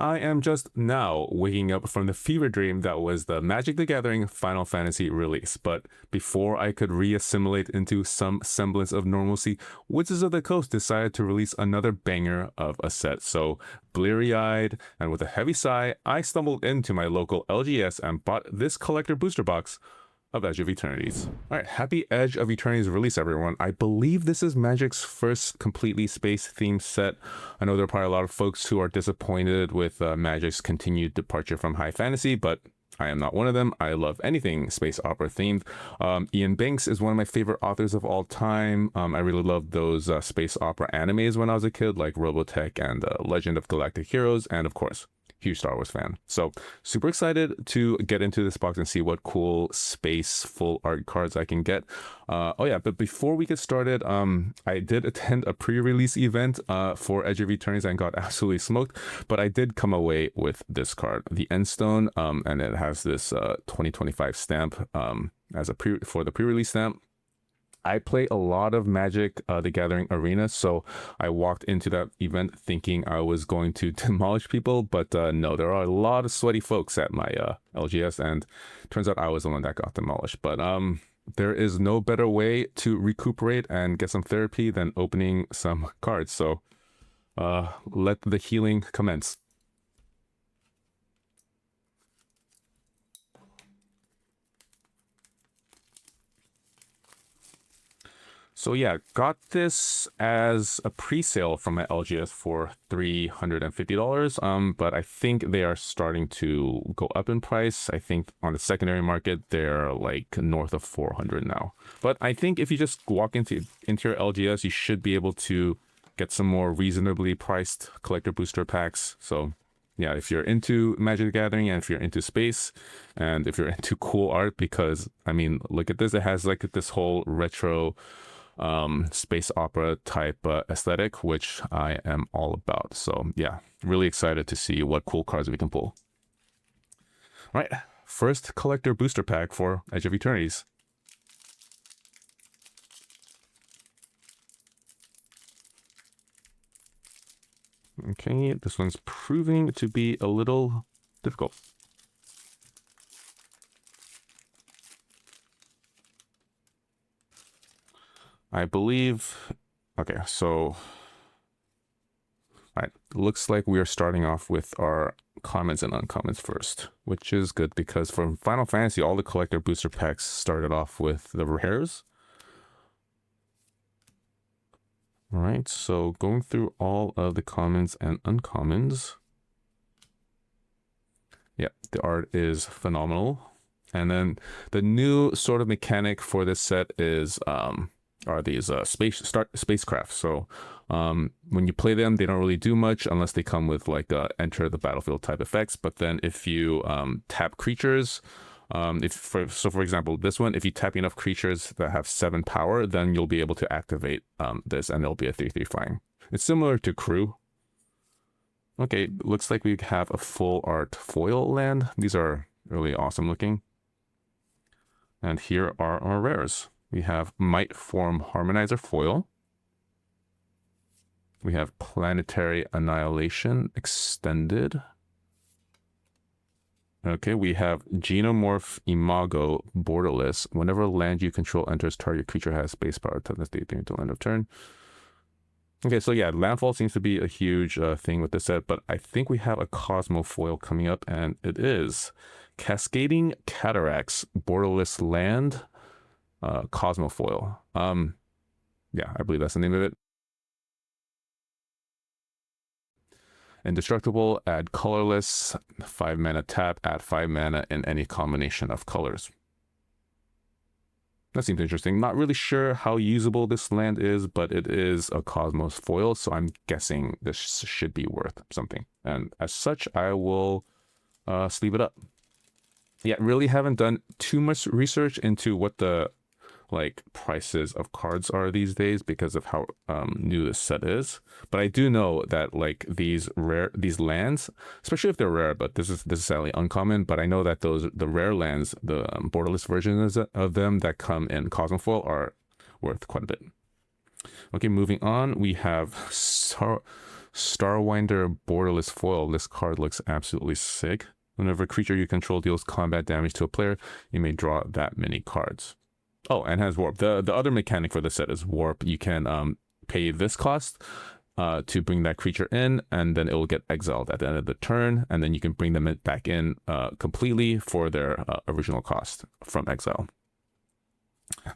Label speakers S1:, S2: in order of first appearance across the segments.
S1: I am just now waking up from the fever dream that was the Magic the Gathering Final Fantasy release. But before I could re-assimilate into some semblance of normalcy, Wizards of the Coast decided to release another banger of a set. So, bleary-eyed and with a heavy sigh, I stumbled into my local LGS and bought this collector booster box of Edge of Eternities. All right, happy Edge of Eternities release, everyone. I believe this is Magic's first completely space-themed set. I know there are probably a lot of folks who are disappointed with Magic's continued departure from high fantasy, but I am not one of them. I love anything space opera themed. Ian Banks is one of my favorite authors of all time. I really loved those space opera animes when I was a kid, like Robotech and Legend of Galactic Heroes, and of course, huge Star Wars fan. So super excited to get into this box and see what cool space full art cards I can get. Oh yeah, but before we get started, I did attend a pre-release event for Edge of Eternities and got absolutely smoked, but I did come away with this card, the Endstone, and it has this 2025 stamp as a for the pre-release stamp. I play a lot of Magic the Gathering Arena, so I walked into that event thinking I was going to demolish people, but no, there are a lot of sweaty folks at my LGS, and turns out I was the one that got demolished. But there is no better way to recuperate and get some therapy than opening some cards, so let the healing commence. So yeah, got this as a pre-sale from my LGS for $350. But I think they are starting to go up in price. I think on the secondary market, they're like north of 400 now. But I think if you just walk into your LGS, you should be able to get some more reasonably priced collector booster packs. So yeah, if you're into Magic the Gathering and if you're into space and if you're into cool art, because I mean, look at this, it has like this whole retro space opera type aesthetic, which I am all about. So yeah, really excited to see what cool cards we can pull. All right, first collector booster pack for Edge of Eternities. Okay, this one's proving to be a little difficult. I believe, okay, so, all right, looks like we are starting off with our commons and uncommons first, which is good because from Final Fantasy, all the collector booster packs started off with the rares. All right, so going through all of the commons and uncommons. Yeah, the art is phenomenal. And then the new sort of mechanic for this set is are these spacecraft. So when you play them, they don't really do much unless they come with like enter the battlefield type effects. But then if you tap creatures, for example, this one, if you tap enough creatures that have 7 power, then you'll be able to activate this and it'll be a 3/3 flying. It's similar to Crew. Okay, looks like we have a full art foil land. These are really awesome looking. And here are our rares. We have Might Form Harmonizer foil. We have Planetary Annihilation extended. Okay, we have Genomorph Imago borderless. Whenever land you control enters, target creature has base power toughness until end of turn. Okay, so yeah, landfall seems to be a huge thing with this set, but I think we have a Cosmo foil coming up, and it is Cascading Cataracts borderless land Cosmo foil. Yeah, I believe that's the name of it. Indestructible, add colorless, 5 mana tap, add 5 mana in any combination of colors. That seems interesting. Not really sure how usable this land is, but it is a Cosmos foil, so I'm guessing this should be worth something. And as such, I will sleeve it up. Yeah, really haven't done too much research into what the like prices of cards are these days because of how new this set is, but I do know that like these lands, especially if they're rare, but this is sadly uncommon, but I know that the rare lands, the borderless versions of them that come in Cosmofoil are worth quite a bit. Okay, moving on, we have Starwinder Borderless Foil. This card looks absolutely sick. Whenever a creature you control deals combat damage to a player, you may draw that many cards. Oh, and has warp. The other mechanic for the set is warp. You can pay this cost to bring that creature in, and then it will get exiled at the end of the turn, and then you can bring them back in completely for their original cost from exile.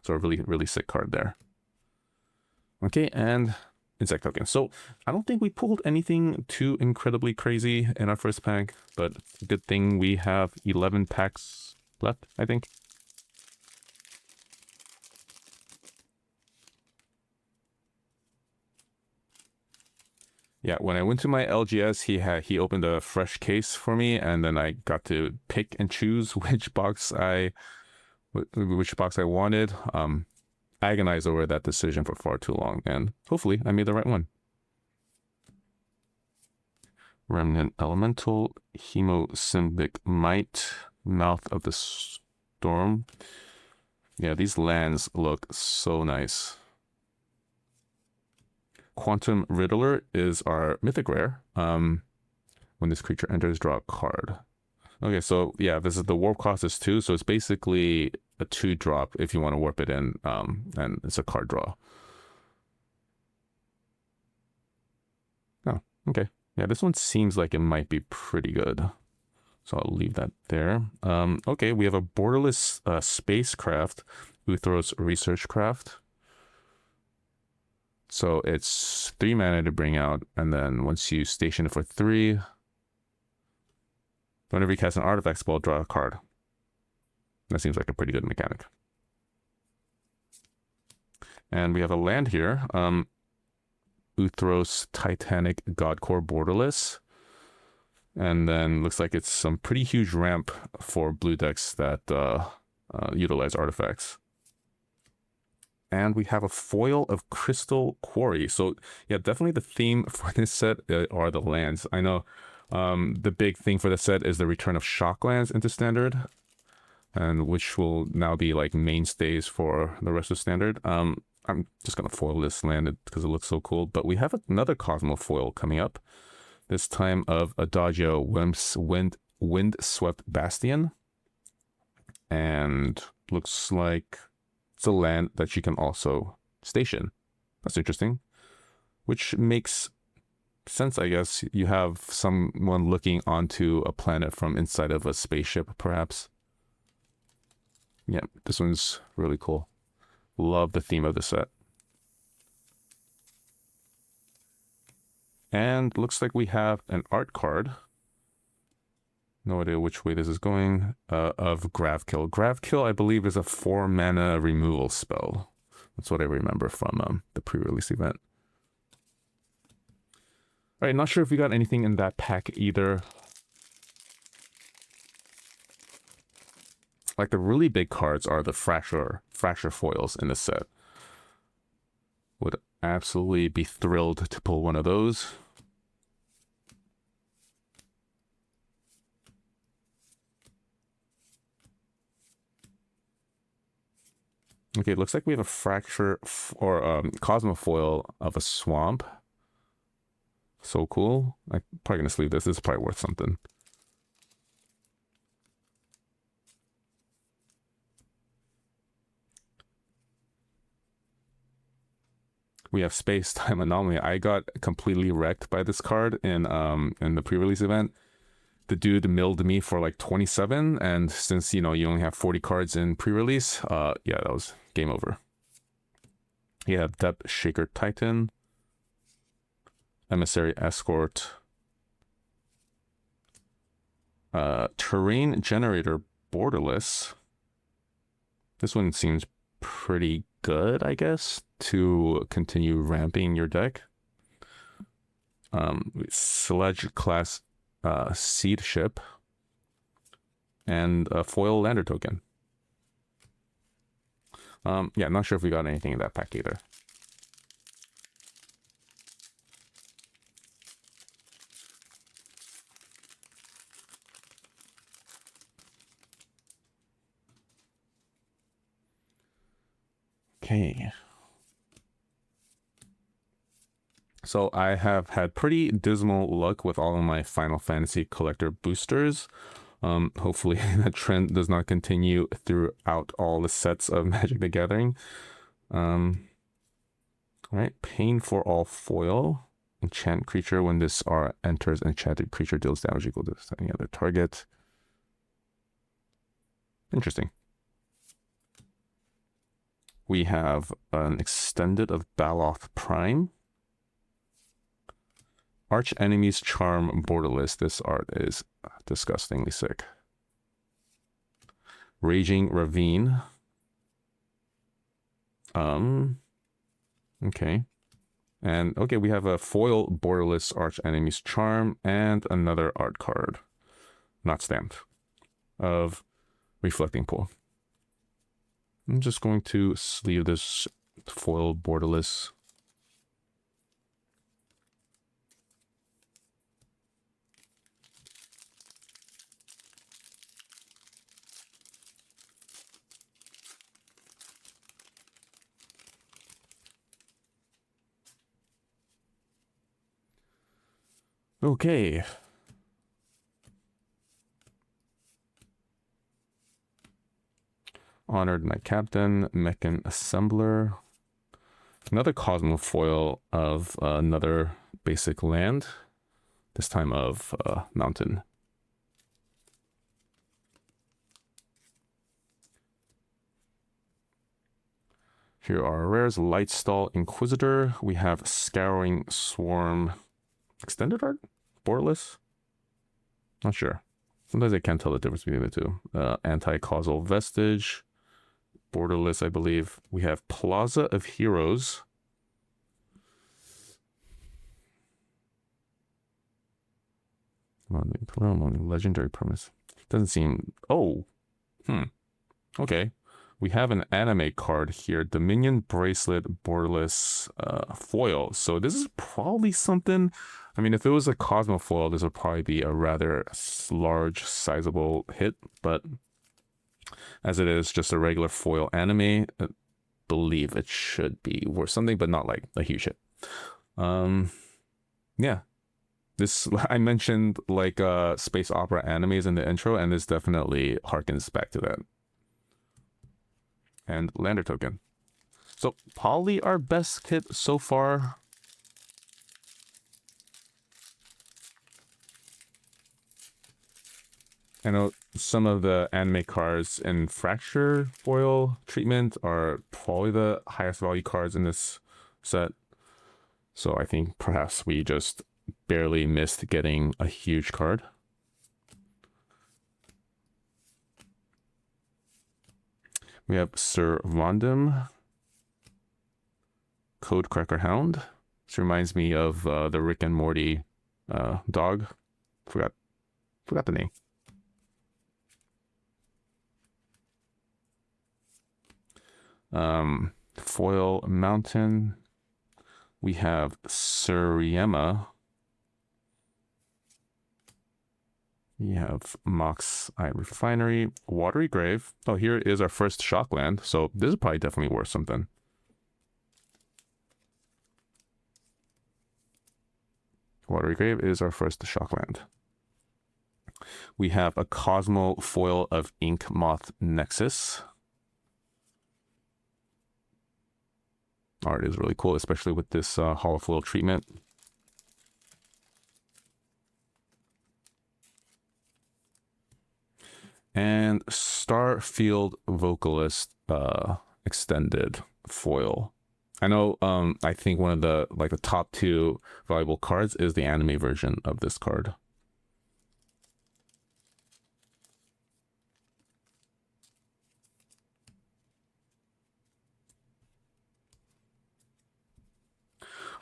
S1: So a really, really sick card there. Okay, and insect token. So I don't think we pulled anything too incredibly crazy in our first pack, but good thing we have 11 packs left, I think. Yeah, when I went to my LGS, he opened a fresh case for me, and then I got to pick and choose which box I wanted. Agonized over that decision for far too long, and hopefully I made the right one. Remnant Elemental, Hemosymbic Might, Mouth of the Storm. Yeah, these lands look so nice. Quantum Riddler is our mythic rare. When this creature enters, draw a card. Okay, so yeah, this is the warp cost is 2, so it's basically a 2-drop if you want to warp it in, and it's a card draw. Oh, okay. Yeah, this one seems like it might be pretty good. So I'll leave that there. Okay, we have a borderless spacecraft, Uthros Researchcraft. So it's 3 mana to bring out, and then once you station it for 3, whenever you cast an artifact spell, draw a card. That seems like a pretty good mechanic. And we have a land here. Uthros Titanic Godcore Borderless. And then looks like it's some pretty huge ramp for blue decks that utilize artifacts. And we have a foil of Crystal Quarry. So yeah, definitely the theme for this set are the lands. I know the big thing for the set is the return of Shocklands into Standard, and which will now be like mainstays for the rest of Standard. I'm just gonna foil this land because it looks so cool. But we have another Cosmo foil coming up, this time of Adagio Windswept Bastion, and looks like it's a land that you can also station. That's interesting, which makes sense, I guess. You have someone looking onto a planet from inside of a spaceship, perhaps. Yeah, this one's really cool. Love the theme of the set. And looks like we have an art card. No idea which way this is going. Of Gravkill. Gravkill, I believe, is a 4-mana removal spell. That's what I remember from the pre-release event. All right, not sure if we got anything in that pack either. Like the really big cards are the Fracture foils in the set. Would absolutely be thrilled to pull one of those. Okay, it looks like we have a Fracture or Cosmo foil of a swamp. So cool. I'm probably gonna sleeve this. This is probably worth something. We have Space-Time Anomaly. I got completely wrecked by this card in the pre-release event. The dude milled me for like 27, and since you only have 40 cards in pre-release, yeah, that was game over. You have Depth Shaker Titan, Emissary Escort, Terrain Generator Borderless. This one seems pretty good, I guess, to continue ramping your deck. Sledge class Seed Ship, and a foil lander token. Yeah, not sure if we got anything in that pack either. Okay. So I have had pretty dismal luck with all of my Final Fantasy collector boosters. Hopefully that trend does not continue throughout all the sets of Magic the Gathering. All right, Pain for all foil. Enchant creature when this R enters, enchanted creature deals damage equal to any other target. Interesting. We have an extended of Baloth Prime. Arch Enemy's Charm borderless. This art is disgustingly sick. Raging Ravine. Okay. And okay, we have a foil borderless Arch Enemy's Charm and another art card, not stamped, of Reflecting Pool. I'm just going to sleeve this foil borderless. Okay. Honored Knight Captain, Mechan Assembler. Another Cosmo foil of another basic land, this time of Mountain. Here are our rares. Lightstall Inquisitor. We have Scouring Swarm. Extended art? Borderless? Not sure. Sometimes I can't tell the difference between the two. Anti-Causal Vestige. Borderless, I believe. We have Plaza of Heroes. Legendary Premise. Doesn't seem... Oh! Okay. We have an anime card here. Dominion Bracelet Borderless foil. So this is probably something... I mean, if it was a Cosmo foil, this would probably be a rather large, sizable hit. But as it is just a regular foil anime, I believe it should be worth something, but not like a huge hit. Yeah. This, I mentioned like space opera animes in the intro, and this definitely harkens back to that. And Lander token. So probably our best hit so far. I know some of the anime cards in Fracture foil treatment are probably the highest value cards in this set. So I think perhaps we just barely missed getting a huge card. We have Sir Vondum, Codecracker Hound. This reminds me of the Rick and Morty dog. Forgot the name. Foil Mountain. We have Suriema. We have Mox Eye Refinery, Watery Grave. Oh, here is our first Shockland, so this is probably definitely worth something. Watery Grave is our first Shockland. We have a Cosmo foil of Ink Moth Nexus. Art is really cool, especially with this holofoil treatment. And Starfield Vocalist extended foil. I know I think one of the the top 2 valuable cards is the anime version of this card.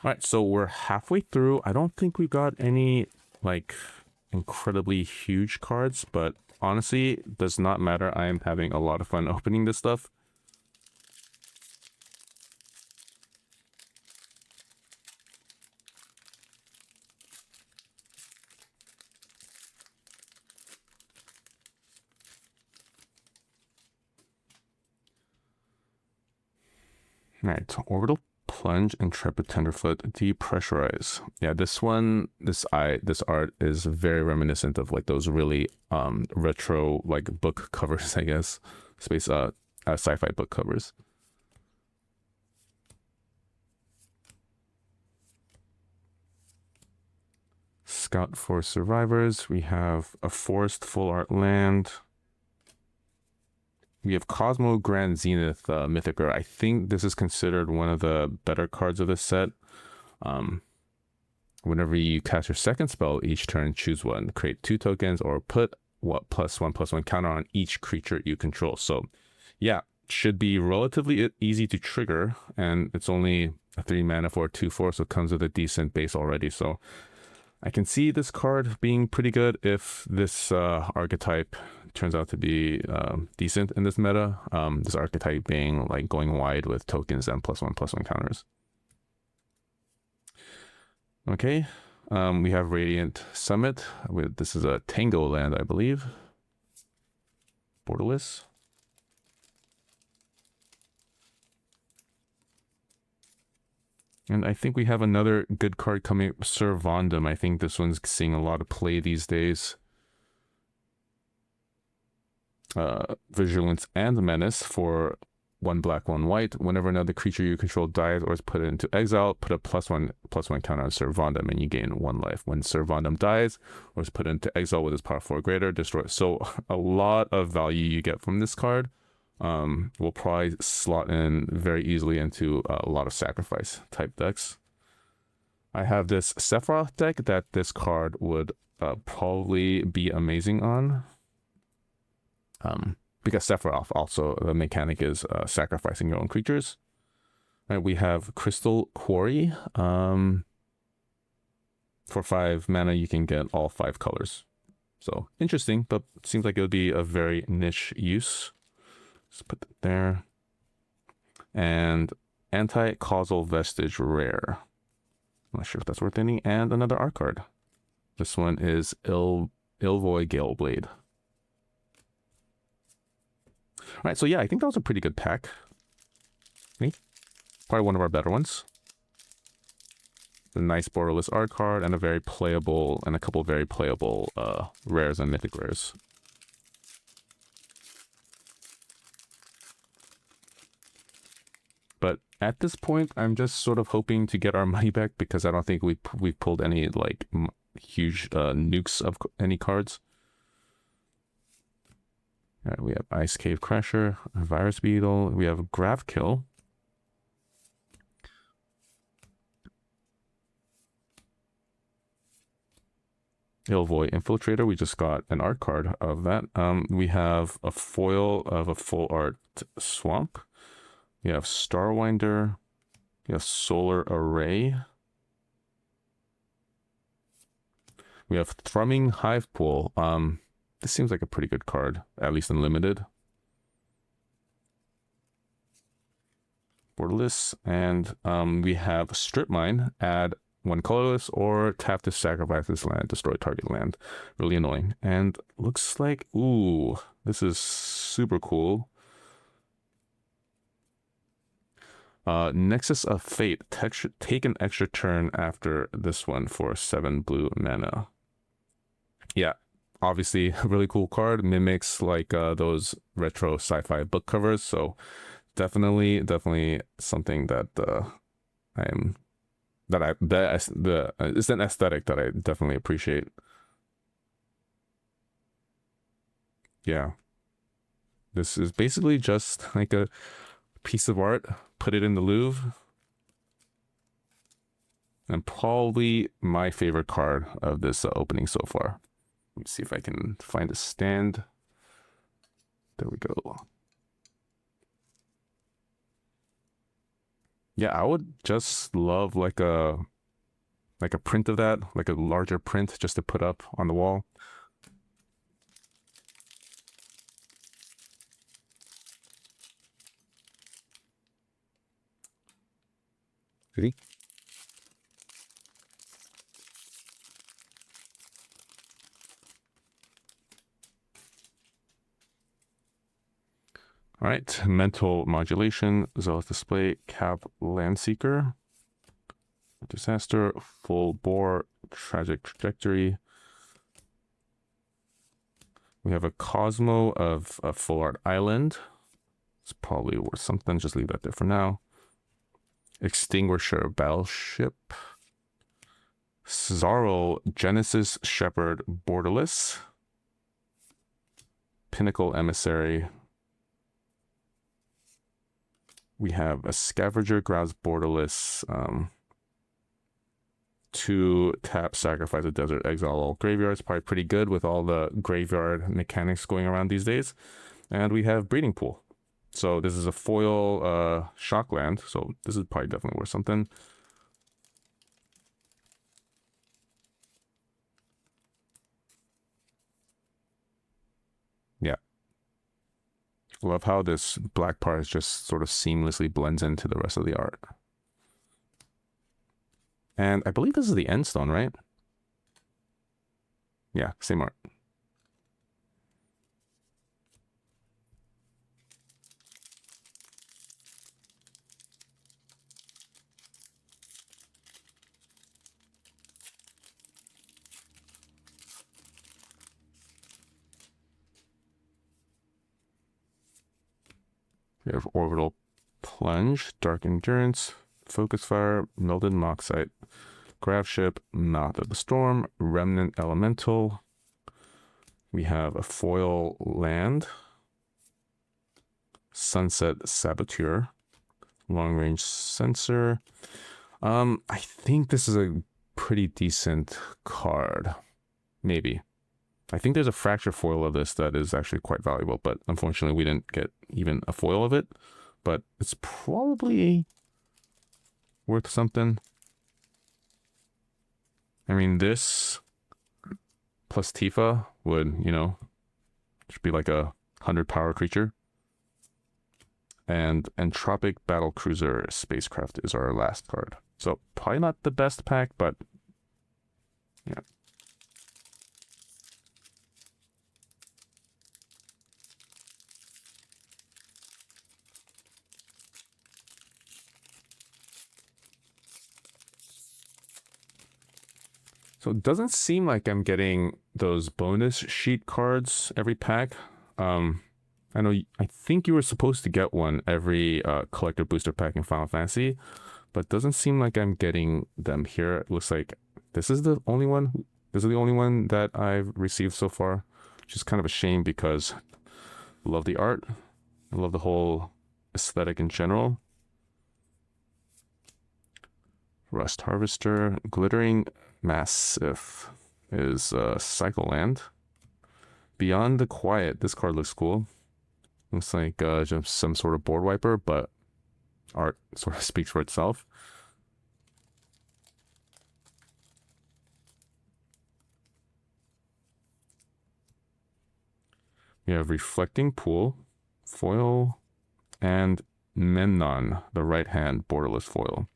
S1: All right, so we're halfway through. I don't think we got any incredibly huge cards, but honestly, does not matter. I am having a lot of fun opening this stuff. All right, Orbital Plunge, Intrepid Tenderfoot, Depressurize. Yeah, this art is very reminiscent of like those really retro like book covers, I guess. Sci-fi book covers. Scout for Survivors. We have a Forest Full Art Land. We have Cosmo Grand Zenith Mythic Rare. I think this is considered one of the better cards of this set. Whenever you cast your second spell each turn, choose one. Create 2 tokens or put what +1/+1 counter on each creature you control. So yeah, should be relatively easy to trigger, and it's only a 3 mana for a 2/4, so it comes with a decent base already. So I can see this card being pretty good if this archetype turns out to be decent in this meta. This archetype being like going wide with tokens and +1/+1 counters. Okay, we have Radiant Summit. This is a Tango land, I believe. Borderless. And I think we have another good card coming up, Servandum. I think this one's seeing a lot of play these days. Vigilance and Menace for 1 black, 1 white. Whenever another creature you control dies or is put into exile, put a +1/+1 counter on Servandum and you gain 1 life. When Servandum dies or is put into exile with its power 4 or greater, destroy. So a lot of value you get from this card. Will probably slot in very easily into a lot of sacrifice type decks. I have this Sephiroth deck that this card would probably be amazing on. Because Sephiroth also, the mechanic is sacrificing your own creatures. And we have Crystal Quarry. For 5 mana, you can get all 5 colors. So interesting, but it seems like it would be a very niche use. Let's put that there. And Anti-Causal Vestige Rare. I'm not sure if that's worth any. And another art card. This one is Ilvoy Galeblade. All right, so yeah, I think that was a pretty good pack. Okay. Probably one of our better ones. A nice borderless art card and a very playable, and a couple of very playable rares and mythic rares. But at this point, I'm just sort of hoping to get our money back because I don't think we've pulled any like huge nukes of any cards. All right, we have Ice Cave Crasher, Virus Beetle, we have Grav Kill. Ilvoy Infiltrator, we just got an art card of that. We have a foil of a full art Swamp. We have Starwinder. We have Solar Array. We have Thrumming Hive Pool. This seems like a pretty good card, at least in limited. Borderless. And we have Strip Mine. Add 1 colorless or tap to sacrifice this land, destroy target land. Really annoying. And looks like, ooh, this is super cool. Nexus of Fate. Take an extra turn after this one for 7 blue mana. Yeah, obviously a really cool card. Mimics like those retro sci-fi book covers. So definitely something that it's an aesthetic that I definitely appreciate. Yeah, this is basically just like a piece of art. Put it in the Louvre, and probably my favorite card of this opening so far. Let me see if I can find a stand. There we go. Yeah, I would just love like a print of that, like a larger print just to put up on the wall. See? All right, Mental Modulation, Zealous Display, Cap Landseeker, Disaster, Full Bore, Tragic Trajectory. We have a Cosmo of a Full Art Island. It's probably worth something. Just leave that there for now. Extinguisher Battleship. Cesaro Genesis Shepherd Borderless. Pinnacle Emissary. We have a Scavenger Grounds Borderless. 2 tap, sacrifice a Desert, exile all graveyards. Probably pretty good with all the graveyard mechanics going around these days. And we have Breeding Pool. So this is a foil shock land. So this is probably definitely worth something. Yeah. Love how this black part just sort of seamlessly blends into the rest of the art. And I believe this is the end stone, right? Yeah, same art. We have Orbital Plunge, Dark Endurance, Focus Fire, Melted Moxite, Grav Ship, Mouth of the Storm, Remnant Elemental. We have a foil land, Sunset Saboteur, Long Range Sensor. I think this is a pretty decent card. Maybe. I think there's a fracture foil of this that is actually quite valuable, but unfortunately we didn't get even a foil of it. But it's probably worth something. I mean, this plus Tifa would, you know, should be like a 100 power creature. And Entropic Battle Cruiser Spacecraft is our last card. So probably not the best pack, but yeah. So it doesn't seem like I'm getting those bonus sheet cards every pack. I know, I think you were supposed to get one every collector booster pack in Final Fantasy, but doesn't seem like I'm getting them here. It looks like this is the only one. This is the only one that I've received so far, which is kind of a shame because I love the art. I love the whole aesthetic in general. Rust Harvester, Glittering Massive is Cycle Land. Beyond the Quiet, this card looks cool. Looks like just some sort of board wiper, but art sort of speaks for itself. We have Reflecting Pool, foil, and Memnon, the right hand borderless foil.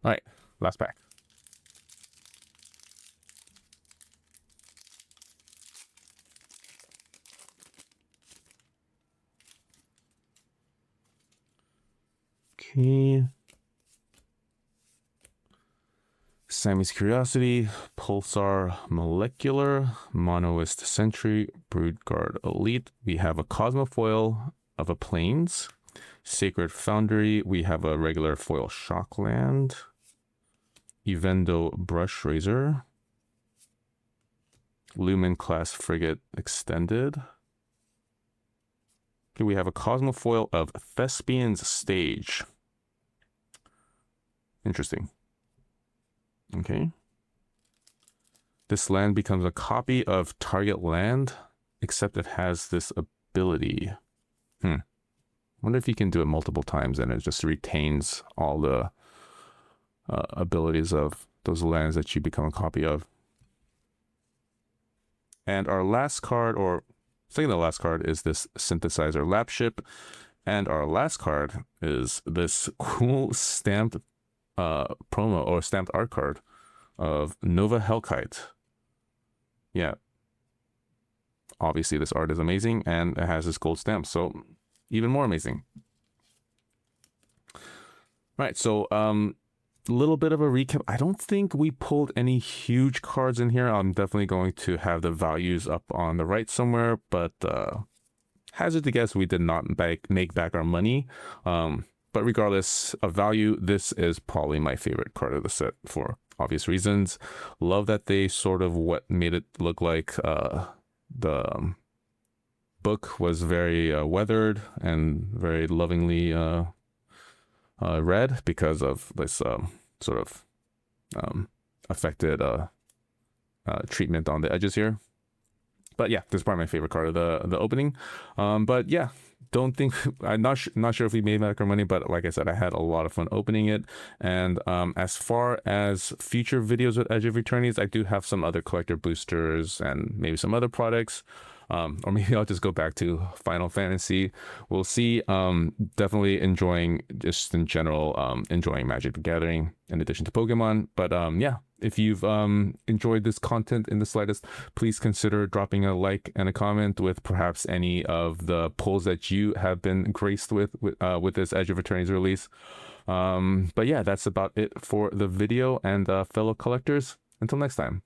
S1: All right, last pack. Okay. Sammy's Curiosity, Pulsar Molecular, Monoist Sentry, Broodguard Elite. We have a Cosmofoil of a Plains, Sacred Foundry. We have a regular foil Shockland, Evendo Brush Razor, Lumen Class Frigate Extended. Okay, we have a Cosmofoil of Thespian's Stage. Interesting. Okay. This land becomes a copy of target land, except it has this ability. Wonder if you can do it multiple times and it just retains all the abilities of those lands that you become a copy of. And our last card, or second to last card, is this Synthesizer Lapship. And our last card is this cool stamped promo or stamped art card of Nova Hellkite. Yeah. Obviously, this art is amazing, and it has this gold stamp, so even more amazing. Right, so a little bit of a recap. I don't think we pulled any huge cards in here. I'm definitely going to have the values up on the right somewhere, but hazard to guess we did not make back our money. But regardless of value, this is probably my favorite card of the set for obvious reasons. Love that they sort of made it look like the book was very weathered and very lovingly read because of this sort of affected treatment on the edges here. But yeah, this is probably my favorite card of the opening. But yeah, don't think I'm not sure if we made back our money, but like I said, I had a lot of fun opening it. And as far as future videos with Edge of Eternities, I do have some other collector boosters and maybe some other products. Or maybe I'll just go back to Final Fantasy. We'll see. Definitely enjoying, just in general, enjoying Magic the Gathering in addition to Pokemon. But yeah, if you've enjoyed this content in the slightest, please consider dropping a like and a comment with perhaps any of the pulls that you have been graced with this Edge of Eternities release. But yeah, that's about it for the video, and fellow collectors. Until next time.